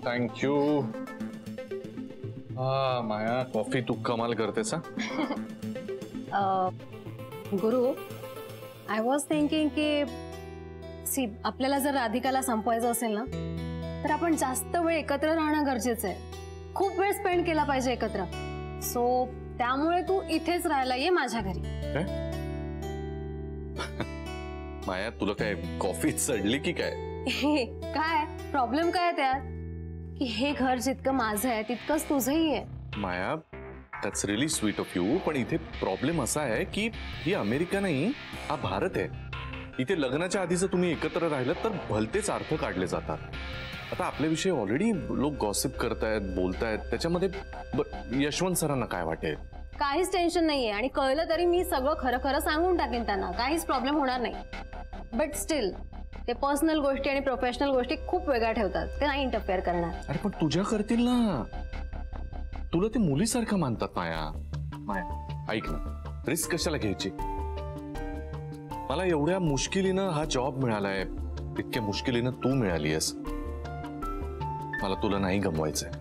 Thank you. माया coffee तू कमाल करतेस. गुरु, I was thinking की सी आपल्याला जर राधिकाला संपवायचं असेल ना तर आपण जास्त वेळ एकत्र राहणं गरजेचं आहे. खूप वेळ स्पेंड केला पाहिजे एकत्र. सो त्यामुळे तू इथेच राहायला ये माझ्या घरी. माया तुला काय कॉफी चढली की काय? काय प्रॉब्लेम काय त्यात की हे घर जितकं माझं आहे तितकंच तुझंही आहे. Maya that's really sweet of you. पण इथे प्रॉब्लेम असा आहे की ही अमेरिका नाही, हा भारत आहे. इथे लग्नाच्या आधी जर तुम्ही एकत्र राहिलं तर भलतेच अर्थ काढले जातात. आता आपल्याविषयी ऑलरेडी लोक गॉसिप करतायत, बोलतायत. त्याच्यामध्ये यशवंत सरांना काय वाटेल? काहीच टेन्शन नाहीये आणि कळलं तरी मी सगळं खरं खरं सांगून टाकेन त्यांना. काहीच प्रॉब्लेम होणार नाही. बट स्टील ते पर्सनल गोष्टी आणि प्रोफेशनल गोष्टी खूप वेगळ्या ठेवतात. ते नाही इंटरफेअर करणार. अरे पण तुझ्या करतील ना. तुला ते मुलीसारखं मानतात. माया माया ऐक ना, रिस्क कशाला घ्यायची? मला एवढ्या मुश्किलीनं हा जॉब मिळालाय, इतक्या मुश्किलीनं तू मिळालीयस. मला तुला नाही गमवायचंय.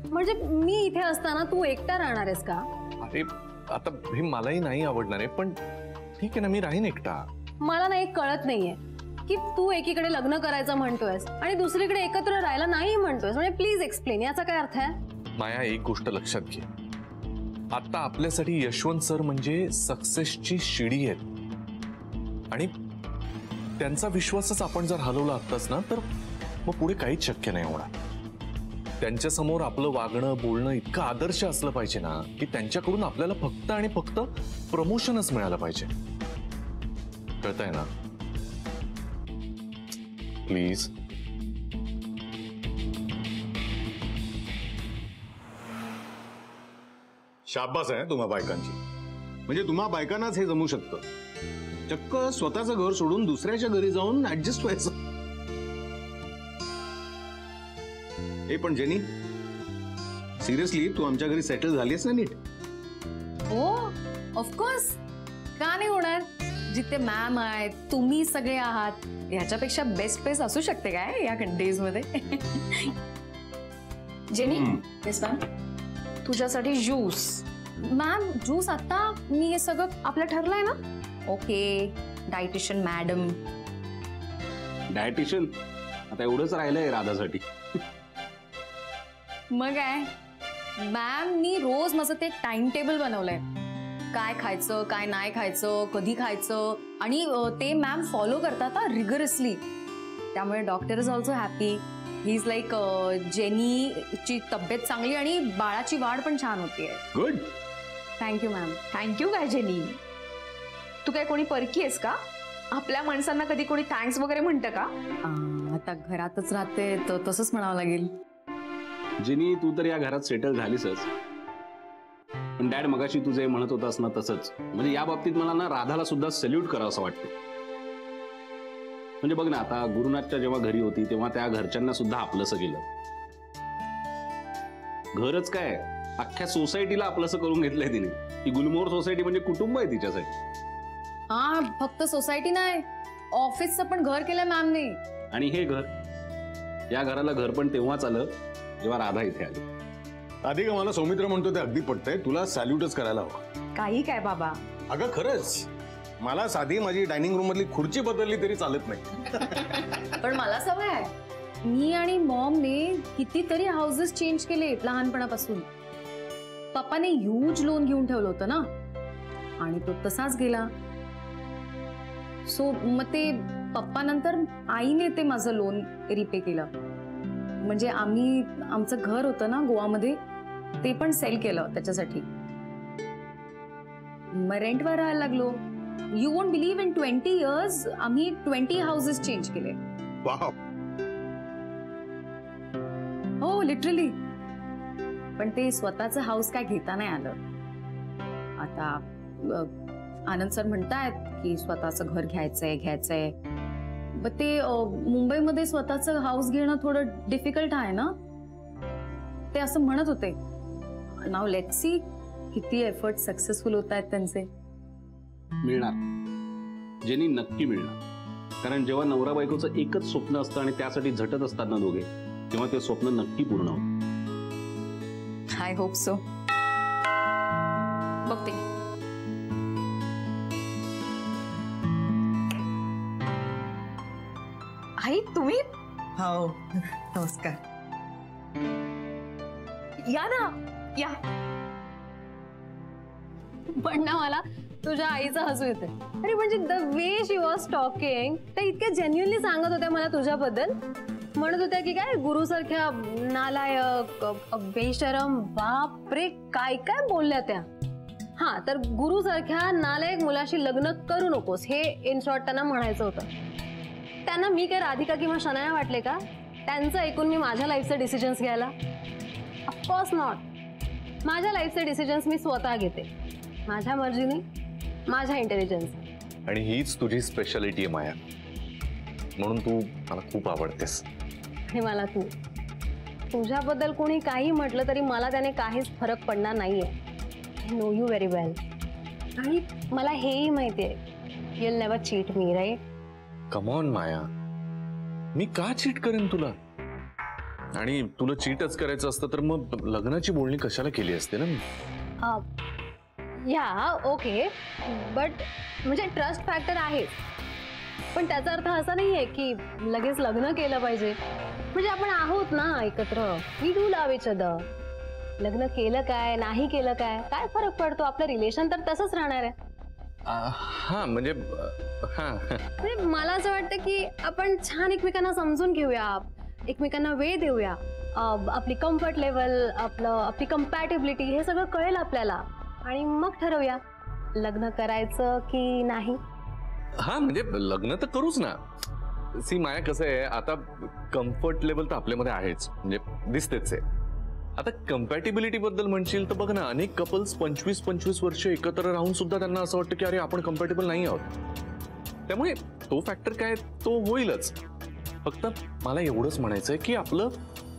म्हणजे मी इथे असताना तू एकटा राहणार आहेस का? अरे आता हे मलाही नाही आवडणार आहे, पण ठीक आहे ना, मी राहीन एकटा. मला ना एक कळत नाहीये की तू एकीकडे लग्न करायचं म्हणतोयस आणि दुसरीकडे एकत्र राहायला नाही म्हणतोयस. म्हणजे प्लीज एक्सप्लेन, याचा काय अर्थ आहे? माया एक गोष्ट लक्षात घे, आता आपल्यासाठी यशवंत सर म्हणजे सक्सेसची शिडी आहेत आणि त्यांचा विश्वासच आपण जर हलवला असताच ना तर मग पुढे काहीच शक्य नाही होणार. त्यांच्या समोर आपलं वागणं बोलणं इतकं आदर्श असलं पाहिजे ना की त्यांच्याकडून आपल्याला फक्त आणि फक्त प्रमोशनच मिळालं पाहिजे. कळतंय ना? प्लीज. शाबास आहे तुम्हा बायकांची. म्हणजे तुम्हा बायकांनाच हे जमू शकतं. चक्क स्वतःचं घर सोडून दुसऱ्याच्या घरी जाऊन ऍडजस्ट व्हायचं. हे पण जेनी, सिरियसली तू आमच्या घरी सेटल झालीस ना नीट? हो ऑफकोर्स, का नाही होणार? जिथे मॅम आहेत, तुम्ही सगळे आहात, याच्यापेक्षा बेस्ट प्लेस असू शकते काय या डेज मध्ये? Jenny, yes ma'am. तुझ्यासाठी ज्यूस. मॅम ज्यूस आता मी हे सगळं आपलं ठरलंय ना? Okay dietitian madam. डायटिशियन आता एवढंच राहिलंय राधासाठी. मग काय मॅम, मी रोज माझं ते टाइम टेबल बनवलंय. काय खायचं काय नाही खायचं, कधी खायचं, आणि ते मॅम फॉलो करतात रिगरसली. त्यामुळे doctor is also happy. He is like जेनीची तब्येत चांगली आणि बाळाची वाढ पण छान होतीये. गुड. Thank you ma'am. थँक्यू काय जेनी? तू काय कोणी परकी आहेस का? आपल्या माणसांना कधी कोणी थँक्स वगैरे म्हणतं का? आता घरातच राहते तर तसंच म्हणावं लागेल. जेनी तू तर या घरात सेटल झालीसच, पण डॅड मगाशी तू जे म्हणत होतास ना तसंच, म्हणजे या बाबतीत मला ना राधाला सुद्धा सल्यूट करावं असं वाटतं. म्हणजे बघ ना, आता गुरुनाथच्या जेव्हा घरी होती तेव्हा त्या घरच्यांना सुद्धा आपलंसं केलं. घरच काय अख्ख्या सोसायटीला आपलंसं करून घेतलंय तिने. ती गुलमोहर सोसायटी म्हणजे कुटुंब आहे तिच्यासाठी. हा फक्त सोसायटी नाही, ऑफिसचं पण घर केलंय मॅमने. आणि हे घर, या घराला घर पण तेव्हाच आलं जेव्हा राधा इथे आली. आधी का मला सौमित्र म्हणतो ते अगदी पटतंय. तुला सॅल्यूटच करायला हवं. काही काय बाबा. अगं खरंच, मला साधी माझी डायनिंग रूम मधली खुर्ची बदलली तरी चालत नाही. पण मला सवय आहे. मी आणि मॉमने कितीतरी हाऊसेस चेंज केले लहानपणापासून. पप्पाने ह्यूज लोन घेऊन ठेवलं होतं ना, आणि तो तसाच गेला. सो मग ते पप्पा नंतर आईने ते माझं लोन रिपे केलं. म्हणजे आम्ही आमचं घर होतं ना गोवामध्ये, ते पण सेल केलं त्याच्यासाठी. मग रेंटवर राहायला लागलो. You won't believe, in 20 years आम्ही 20 हाऊसेस चेंज केले. हो लिटरली. पण ते स्वतःचं हाऊस काय घेता नाही आलं. आता आनंद सर म्हणतायत की स्वतःचं घर घ्यायचंय. पण ते मुंबईमध्ये स्वतःचं हाऊस घेणं थोडं डिफिकल्ट आहे ना, ते असं म्हणत होते. नाव लेट्स सी किती एफर्ट सक्सेसफुल होत आहेत त्यांचे. मिळणार जेनी, नक्की मिळणार. कारण जेव्हा नवरा बायकोचं एकच स्वप्न असतं आणि त्यासाठी झटत असतात ना दोघे, तेव्हा ते स्वप्न नक्की पूर्ण होतं. I hope so. बघते. आई तुम्ही हो नमस्कार. या ना या. पण ना मला तुझ्या आईचं हसू येते. अरे म्हणजे the way she was talking, त्या इतक्या जेन्युअनली सांगत होत्या मला तुझ्याबद्दल. म्हणत होत्या की काय गुरुसारख्या नालायक, बेशरम, बापरे काय काय बोलल्या त्या. हा तर गुरुसारख्या नालायक मुलाशी लग्न करू नकोस हे इन शॉर्ट त्यांना म्हणायचं होतं. त्यांना मी काय राधिका किंवा शनाया वाटले का? त्यांचं ऐकून मी माझ्या लाईफचे डिसिजन्स घ्यायला? Of course not. माझ्या लाईफचे डिसिजन्स मी स्वतः घेते, माझ्या मर्जीने, माझ्या इंटेलिजन्स. आणि हीच तुझी स्पेशालिटी आहे माया, म्हणून तू मला खूप आवडतेस. आणि मला तुझ्याबद्दल कोणी काही म्हटलं तरी मला त्याने काहीच फरक पडणार नाहीये. I know you very well. आणि मला हेही माहिती आहे, you will never cheat me, right? Come on Maya, मी का चीट करेन तुला? आणि तुला चीटच करायचं असतं तर मग लग्नाची बोलणी कशाला केली असते ना मी? या ओके, बट म्हणजे ट्रस्ट फॅक्टर आहे, पण त्याचा अर्थ असा नाहीये की लगेच लग्न केलं पाहिजे. म्हणजे आपण आहोत ना एकत्र, we do love each other. लग्न केलं काय नाही केलं काय फरक पडतो? आपलं रिलेशन तर तसंच राहणार आहे. हा म्हणजे मला असं वाटतं की आपण छान एकमेकांना समजून घेऊया, एकमेकांना वेळ देऊया, आपली कम्फर्ट लेवल, आपली कम्पॅटेबिलिटी हे सगळं कळेल आपल्याला, आणि मग ठरवूया लग्न करायचं की नाही. हा म्हणजे लग्न तर करूच ना. सी माया, कसं आहे आता, कम्फर्ट लेवल तर आपल्यामध्ये आहेच, म्हणजे दिसतेच आहे. आता कम्पॅटेबिलिटी बद्दल म्हणशील तर बघ ना, अनेक कपल्स 25-25 वर्ष एकत्र राहून सुद्धा त्यांना असं वाटतं की अरे आपण कम्पॅटेबल नाही आहोत. त्यामुळे तो फॅक्टर काय तो होईलच. फक्त मला एवढंच म्हणायचं आहे की आपलं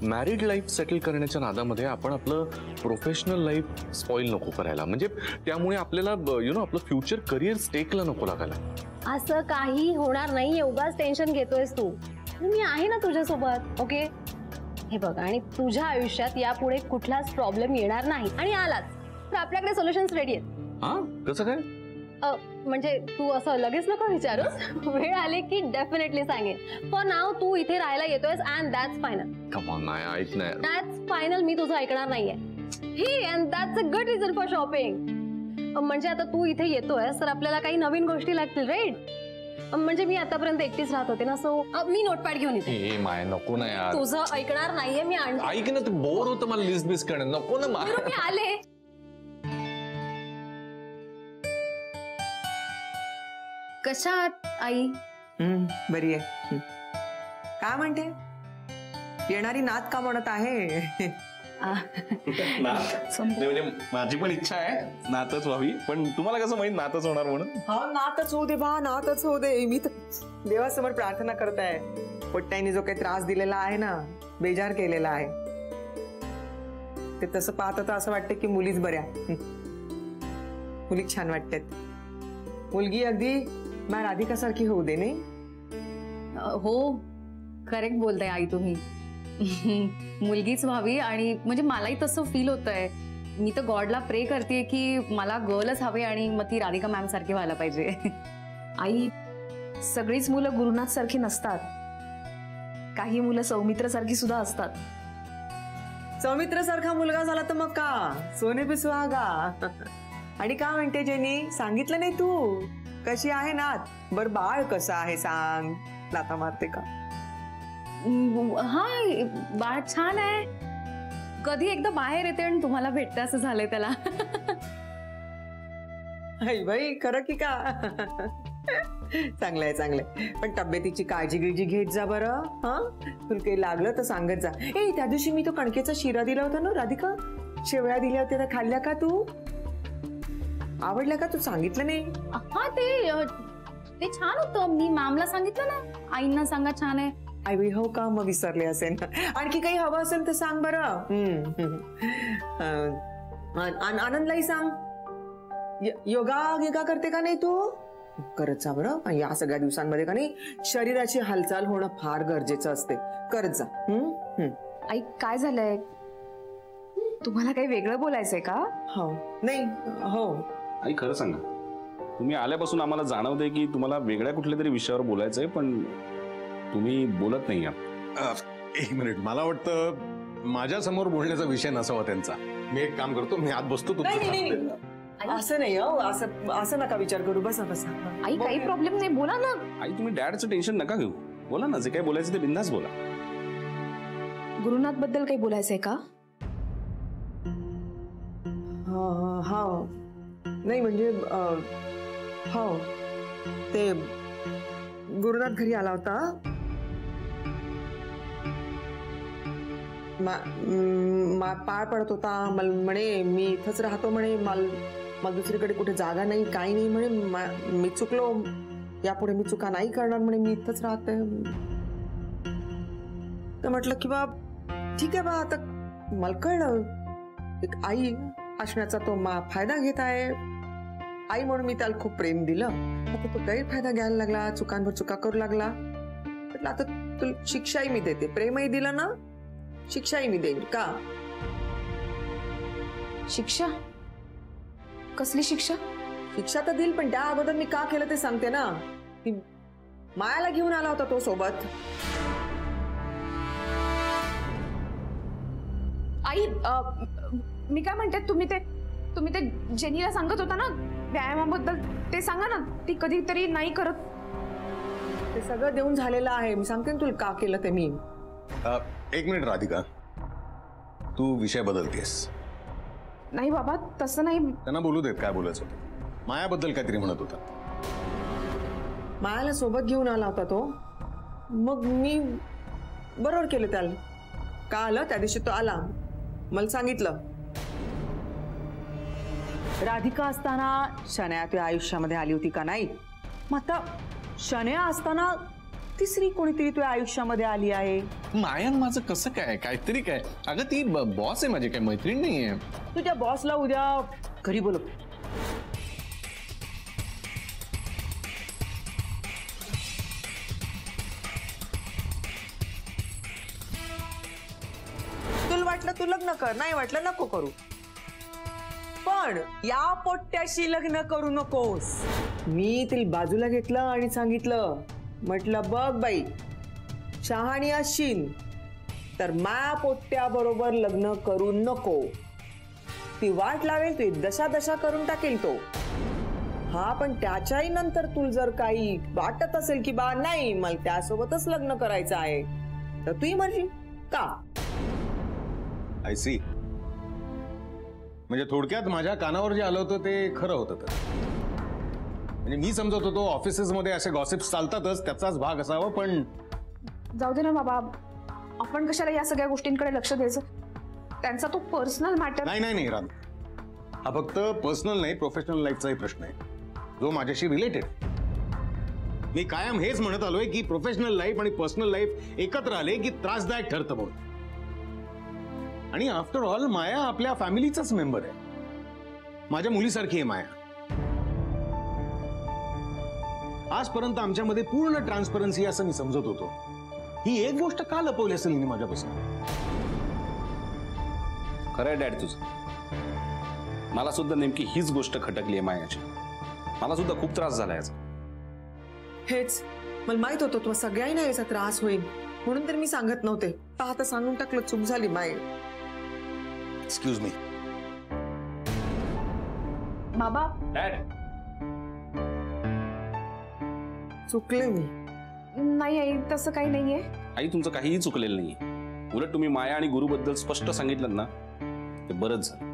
मॅरिड लाईफ सेटल करण्याच्या नादामध्ये आपण आपलं प्रोफेशनल लाईफ स्पॉईल नको करायला. म्हणजे त्यामुळे आपल्याला आपलं फ्युचर करिअर स्टेकला नको लागायला. असं काही होणार नाही, उगाच टेन्शन घेतोयस तू. मी आहे ना तुझ्यासोबत, ओके? हे बघ, आणि तुझ्या आयुष्यात यापुढे कुठलाच प्रॉब्लेम येणार नाही, आणि आलाच तर आपल्याकडे सोल्युशन्स रेडी आहेत. हा कसं काय? म्हणजे तू असं लगेच नको विचारूस, वेळ आली की डेफिनेटली सांगेन. फॉर नाव तू इथे राहायला येतोयस and that's final. Come on नाही ऐकणार. That's final. मी तुझं ऐकणार नाहीये. ही and that's a good reason for shopping. म्हणजे आता तू इथे येतोयस तर आपल्याला काही नवीन गोष्टी लागतील, राईट? म्हणजे मी आतापर्यंत एकटीच राहत होते ना, सो मी नोटपॅड घेऊन येते. माय नको ना यार. तुझं ऐकणार नाहीये मी. ऐक ना, तू बोर होतं मला लिस्ट बिस्ट करणार. नको ना माय. मी आले. कशा आहात आई? बरी आहे. काय म्हणते? येणारी नात का म्हणत आहे? म्हणजे माझी पण इच्छा आहे नातच व्हावी, पण तुम्हाला कसं माहित नातच होणार म्हणून? हा, नातच होऊ दे बा, नातच होऊ दे. मी तर देवासमोर प्रार्थना करत आहे. पोट्ट्याने जो काही त्रास दिलेला आहे ना, बेजार केलेला आहे, ते तसं पाहत तर असं वाटतं की मुलीच बऱ्या. मुली छान वाटतात. मुलगी अगदी माझ्या राधिकासारखी होऊ दे, नाही? हो, करेक्ट बोलताय आई तुम्ही. मुलगीच व्हावी, आणि म्हणजे मलाही तसं फील होतंय. मी तर गॉडला प्रे करते की मला गर्लच हवे, आणि मग ती राधिका मॅम सारखी व्हायला पाहिजे. आई, सगळीच मुलं गुरुनाथ सारखी नसतात. काही मुलं सौमित्र सारखी सुद्धा असतात. सौमित्र सारखा मुलगा झाला तर मग का सोने पे सुहागा. आणि का म्हणते जेनी, सांगितलं नाही तू कशी आहे नात? बर बाळ कसं आहे सांग, लाता मारते का? हा, बाळ छान आहे. कधी एकदा बाहेर येते आणि तुम्हाला भेटते असं झालंय त्याला. बाई खरं की का? चांगलंय चांगलंय. पण तब्येतीची काळजी गिळजी घेत जा बरं. हा, तुला काही लागलं तर सांगत जा. त्या दिवशी मी तो कणकेचा शिरा दिला होता ना राधिका, शेवया दिल्या होत्या, त्या खाल्ल्या का तू? आवडल्या का? तू सांगितलं नाही. हा, ते छान होतं. मी मॅमला सांगितलं ना, आईंना सांगा छान आहे. आई बाई, हो का? मग विसरले असेल. आणखी काही हवं असेल तर सांग बरं. आनंदलाही सांग. योगा गिगा करते का नाही तू? करत जा बरं. या सगळ्या दिवसांमध्ये का नाही शरीराची हालचाल होणं फार गरजेचं असते. करत जा. आई काय झालंय? तुम्हाला काही वेगळं बोलायचंय का? हो नाही हो आई खरं सांगा, तुम्ही आल्यापासून आम्हाला जाणवतंय की तुम्हाला वेगळ्या कुठल्या तरी विषयावर बोलायचंय, पण तुम्ही बोलत नाही आहात. एक मिनिट, मला वाटतं माझ्या समोर बोलण्याचा विषय नसावा त्यांचा. मी एक काम करतो, मी आत बसतो. नाही असं नाही हो, असं नका विचार करू. बसा बसा. आई काही प्रॉब्लेम नाही, बोला ना. आई तुम्ही डॅडचं टेन्शन नका घेऊ, बोला ना, जे काही बोलायचं ते बिंदास बोला. गुरुनाथ बद्दल काही बोलायचंय का? हा नाही म्हणजे हो ते गुरुनाथ घरी आला होता. पाय पडत होता. मला म्हणे मी इथंच राहतो म्हणे, मला दुसरीकडे कुठे जागा नाही, काही नाही म्हणे. मी चुकलो, यापुढे मी चुका नाही करणार म्हणे, मी इथंच राहते. तर म्हटलं की बा ठीक आहे बा, आता मला कळलं एक आई असण्याचा तो फायदा घेत आहे. आई म्हणून मी त्याला खूप प्रेम दिलं. आता तो गैरफायदा घ्यायला लागला, चुकांवर चुका करू लागला. म्हटलं आता तुला शिक्षाही मी देते, प्रेमही दिलं ना, शिक्षाही मी देईन. का शिक्षा? कसली शिक्षा? शिक्षा तर देईल, पण त्या अगोदर मी का केलं ते सांगते ना. ती मायाला घेऊन आला होता तो सोबत. आई मी काय म्हणते, तुम्ही ते जेनीला सांगत होता ना व्यायामाबद्दल, ते सांगा ना. ती कधीतरी नाही करत. ते सगळं देऊन झालेलं आहे. मी सांगते ना तुला का केलं ते मी. एक मिनिट राधिका, तू विषय बदलतेस. नाही बाबा, तसं नाही. त्यांना बोलू देत, काय बोलायचं होतं. मायाबद्दल काहीतरी म्हणत होता. मायाला सोबत घेऊन आला होता तो. मग मी बरोबर केलं त्याला. का आलं त्या दिवशी तो आला, मला सांगितलं राधिका असताना शनया तुझ्या आयुष्यामध्ये आली होती का नाही. मग आता शनया असताना तिसरी कोणीतरी तुझ्या आयुष्यामध्ये आली आहे. मायान माझं कसं काय, काहीतरी काय. अगं ती बॉस आहे माझी, काही मैत्रीण नाहीये. तुझ्या बॉसला उद्या घरी बोलव. तुला वाटलं तू लग्न कर, नाही वाटलं नको करू, पण या पोट्याशी लग्न करू नकोस. मी तिला बाजूला घेतलं आणि सांगितलं, म्हटलं बघ बाई, शहाणी असशील तर मा पोट्या बरोबर लग्न करू नको. ती वाट लावेल, ती दशा दशा करून टाकेल तो. हा पण त्याच्याही नंतर तुला जर काही वाटत असेल की बा नाही मला त्यासोबतच लग्न करायचं आहे, तर तुही मर्जी. का आय सी. म्हणजे थोडक्यात माझ्या कानावर जे आलं होतं ते खरं होतं. तर म्हणजे मी समजत होतो ऑफिसेस मध्ये असे गॉसिप्स चालतातच, त्याचाच भाग असावा. पण जाऊ दे ना बाबा, आपण कशाला या सगळ्या गोष्टींकडे लक्ष द्यायचं. त्यांचा तो पर्सनल मॅटर. नाही राध, हा फक्त पर्सनल नाही, प्रोफेशनल लाईफचाही प्रश्न आहे, जो माझ्याशी रिलेटेड. मी कायम हेच म्हणत आलोय की प्रोफेशनल लाईफ आणि पर्सनल लाईफ एकत्र आले की त्रासदायक ठरतं म्हणून. आणि आफ्टर ऑल माया आपल्या फॅमिलीचाच मेंबर आहे. माझ्या मुलीसारखी आहे माया. आजपर्यंत आमच्यामध्ये पूर्ण ट्रान्सपरन्सी असं मी समजत होतो. ही एक गोष्ट का लपवली असेल मी माझ्यापासून. खरंय डॅड तुझं. मला सुद्धा नेमकी हीच गोष्ट खटकली आहे मायाची. मला सुद्धा खूप त्रास झाला याचा. हेच मला माहित होतं तुला सगळ्यांना याचा त्रास होईल, म्हणून तर मी सांगत नव्हते. आता सांगून टाकलं, चूक झाली माय. Excuse me. बाबा डॅड, चुकले मी. नाही आई, तसं काही नाहीये. आई तुमचं काहीही चुकलेलं नाहीये. उलट तुम्ही माया आणि गुरुबद्दल स्पष्ट सांगितलं ना, ते बरंच झालं.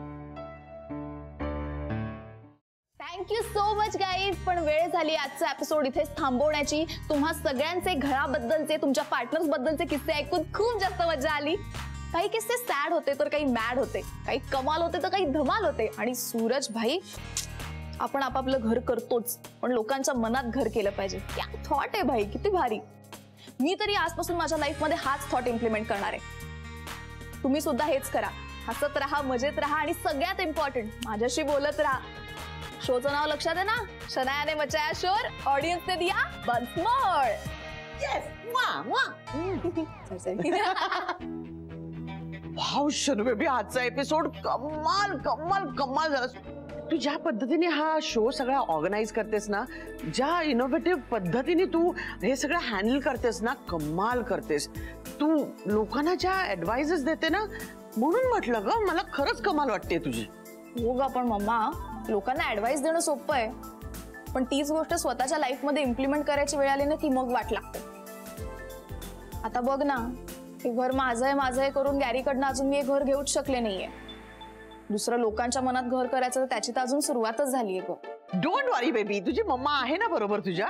Thank you so much guys. पण वेळ झाली आजचा एपिसोड इथेच थांबवण्याची. तुम्हा सगळ्यांचे घराबद्दलचे, तुमच्या पार्टनर्स बद्दलचे किस्से ऐकून खूप जास्त मजा आली. काही किस्से सॅड होते तर काही मॅड होते, काही कमाल होते तर काही धमाल होते. आणि सूरज भाई, आपण आपापलं घर करतोच, पण लोकांच्या मनात घर केलं पाहिजे. क्या थॉट आहे भाई, किती भारी. मी तरी आजपासून माझ्या लाईफमध्ये हाच थॉट इम्प्लिमेंट करणार आहे. तुम्ही सुद्धा हेच करा. हसत राहा, मजेत राहा आणि सगळ्यात इम्पॉर्टंट माझ्याशी बोलत राहा. शोचं नाव लक्षात आहे ना? शनायाने मचाया शोर, ऑडियन्सने दिया once more. Wow Shanu baby, आजचा एपिसोड कमाल कमाल कमाल झाला. तू ज्या पद्धतीने हा शो सगळा ऑर्गनाइज करतेस ना, ज्या इनोव्हेटिव्ह पद्धतीने तू हे सगळं हँडल करतेस ना, कमाल करतेस तू. लोकांना ज्या ऍडवाइसेस देते ना, म्हणून म्हटलं ग, मला खरंच कमाल वाटते तुझी. हो ग, पण मम्मा, लोकांना ऍडवाइस देणं सोपं आहे, पण तीच गोष्ट स्वतःच्या लाईफ मध्ये इम्प्लिमेंट करायची वेळ आली ना की मग वाट लागते. आता बघ ना, हे घर माझं आहे करून गॅरीकडनं अजून मी हे घर घेऊच शकले नाहीये. दुसरं लोकांच्या मनात घर करायचं, त्याची तर अजून सुरुवातच झालीये ग. डोंट वरी बेबी, तुझी मम्मा आहे ना बरोबर तुझ्या.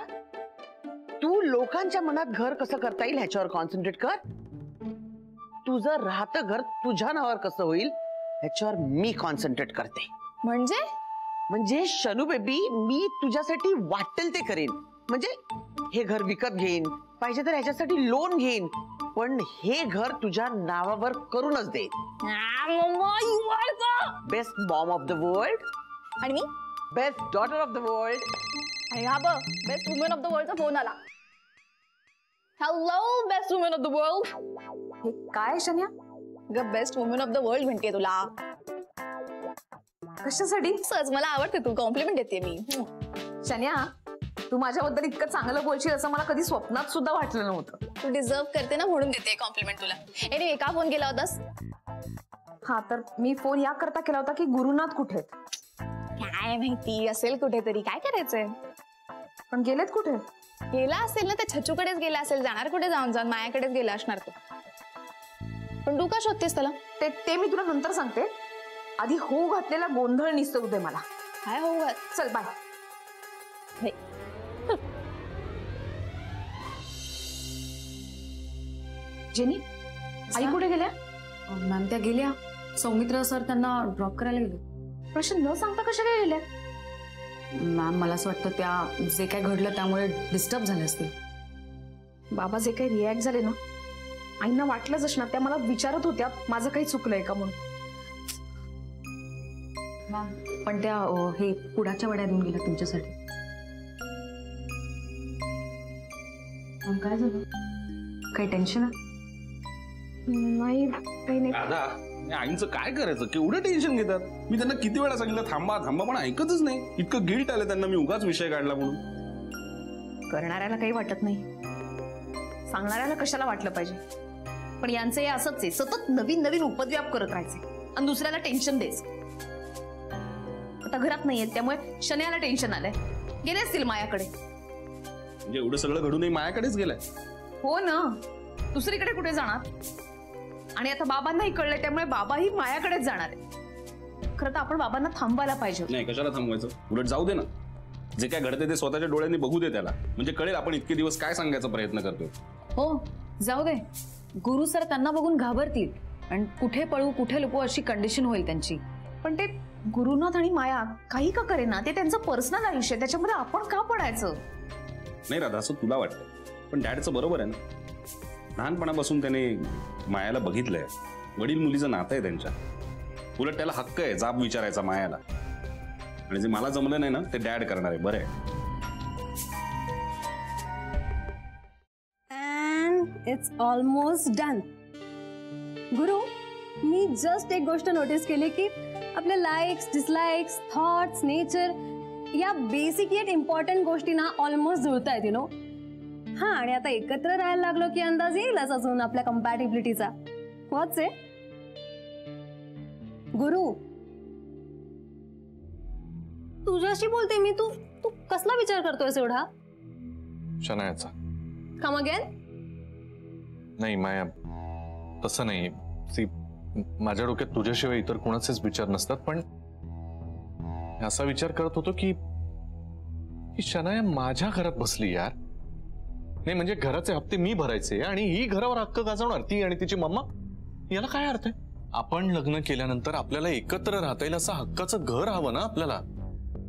तू लोकांच्या मनात घर कसं करता येईल ह्याच्यावर कॉन्सन्ट्रेट कर. तुझं राहतं घर तुझ्या नावावर कसं होईल ह्याच्यावर मी कॉन्सन्ट्रेट करते. म्हणजे शनू बेबी, मी तुझ्यासाठी वाटेल ते करेन. म्हणजे हे घर विकत घेईन, पाहिजे तर ह्याच्यासाठी लोन घेईन, पण हे घर तुझ्या नावावर करूनच दे. Best mom of the world. आणि मी best daughter of the world. आणि हा बघ, बेस्ट वुमन ऑफ द वर्ल्डचा फोन आला. Hello best woman of the world. हे काय शन्या? ग best woman of the world म्हणते तुला. कशासाठी? सहज मला आवडते तू, कॉम्प्लिमेंट देते मी. शन्या, तू माझ्याबद्दल इतकं चांगलं बोलशील असं मला कधी स्वप्नात सुद्धा वाटलं नव्हतं. तू डिझर्व करते ना म्हणून देते कॉम्प्लिमेंट तुला. एनिवे, का फोन केला होतास? हा, तर मी फोन या करता केला होता की गुरुनाथ कुठे आहेत? काय माहिती, असेल कुठेतरी. काय करायचंय? पण गेलेत कुठे? गेला असेल ना, त्या छचूकडेच गेला असेल. जाणार कुठे? जाऊन मायाकडेच गेला असणार तो. पण तू का शोधतेस त्याला? ते मी तुला नंतर सांगते. आधी हो घातलेला गोंधळ निसरू दे मला. काय हो घात? चल बाय. जेनी, आई कुठे गेल्या? मॅम त्या गेल्या. सौमित्र सर त्यांना ड्रॉप करायला गेले. प्रश्न न सांगता कशा काय गेल्या? मॅम मला असं वाटतं त्या जे काय घडलं त्यामुळे डिस्टर्ब झाले असतील. बाबा जे काही रिॲक्ट झाले ना, आईंना वाटलंच असणार. त्या मला विचारत होत्या माझं काही चुकलंय का म्हणून. पण त्या हे पुडाच्या वड्या देऊन गेल्या तुमच्यासाठी. काय झालं? काही टेन्शन आहे? नाही, काही नाही. दादा, आईंचं काय करायचं? केवढं टेन्शन घेतात. मी त्यांना किती वेळा सांगितलं थांबा थांबा, पण ऐकतच नाही. इतकं गिल्ट आलं त्यांना, मी उगाच विषय काढला म्हणून. करणाऱ्याला काही वाटत नाही, सांगणाऱ्याला कशाला वाटलं पाहिजे. पण यांचं हे असंच आहे, सतत नवीन नवीन उपद्व्याप करत राहायचे आणि दुसऱ्याला टेन्शन द्यायचं. आता घरात नाहीये त्यामुळे शन्याला टेन्शन आलंय. गेले असतील मायाकडे. म्हणजे एवढं सगळं घडूनही मायाकडेच गेलाय. हो ना, दुसरीकडे कुठे जाणार? आणि आता बाबांनाही कळलंय त्यामुळे बाबाही मायाकडेच जाणार आहे. खरं तर आपण बाबांना थांबवायला पाहिजे. नाही, कशाला थांबवायचं? उलट जाऊ दे ना. जे काय घडते ते स्वतःच्या डोळ्यांनी बघू दे त्याला. म्हणजे कळेल आपण इतके दिवस काय सांगायचा प्रयत्न करतोय. हो, जाऊ दे. गुरु सर त्यांना बघून घाबरतील आणि कुठे पळू कुठे लपू अशी कंडिशन होईल त्यांची. पण ते गुरुनाथ आणि माया काही का करेना, ते त्यांचं पर्सनल आयुष्य, त्याच्यामध्ये आपण का पडायचं? नाही राधा, असं तुला वाटतं, पण डॅडचं बरोबर आहे ना. लहानपणापासून त्याने मायाला बघितलंय. वडील मुलीचं नातं आहे त्यांच्या. उलट त्याला हक्क आहे जाब विचारायचा मायाला. आणि जे मला जमलं नाही ना, ते डॅड करणार आहे. बरं आहे. And it's almost done. Guru, me just एक गोष्ट नोटीस केली की आपले लाईक्स, डिसलाईक्स, थॉट्स, नेचर या बेसिक येट इम्पॉर्टंट गोष्टी ना ऑलमोस्ट जुळतायत, यु नो. हा, आणि आता एकत्र राहायला लागलो की अंदाज येईलच अजून आपल्या कम्पॅटिबिलिटीचा. व्हॉट्स इट? गुरु, तुझ्याशी बोलते मी. तू तू कसला विचार करतोयस एवढा? शनायाचा. Come again? नाही माया, तसं नाही. सी, माझ्या डोक्यात तुझ्याशिवाय इतर कोणाचेच विचार नसतात, पण असा विचार करत होतो की शनाया माझ्या घरात बसली यार. नाही म्हणजे घराचे हप्ते मी भरायचे आणि ही घरावर हक्क गाजवणार, ती आणि तिची मम्मा. याला काय अर्थ आहे? आपण लग्न केल्यानंतर आपल्याला एकत्र राहता येईल असं हक्काचं घर हवं ना आपल्याला.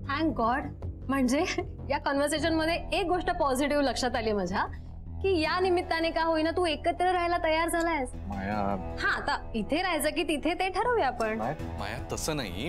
Thank God. म्हणजे या कन्व्हर्सेशन मध्ये एक गोष्ट पॉझिटिव्ह लक्षात आली माझ्या, की या निमित्ताने का होईना तू एकत्र राहायला तयार झालायस. माया, हा, आता इथे राहायचं की तिथे ते ठरवूया आपण. माया तसं नाही.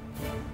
आहे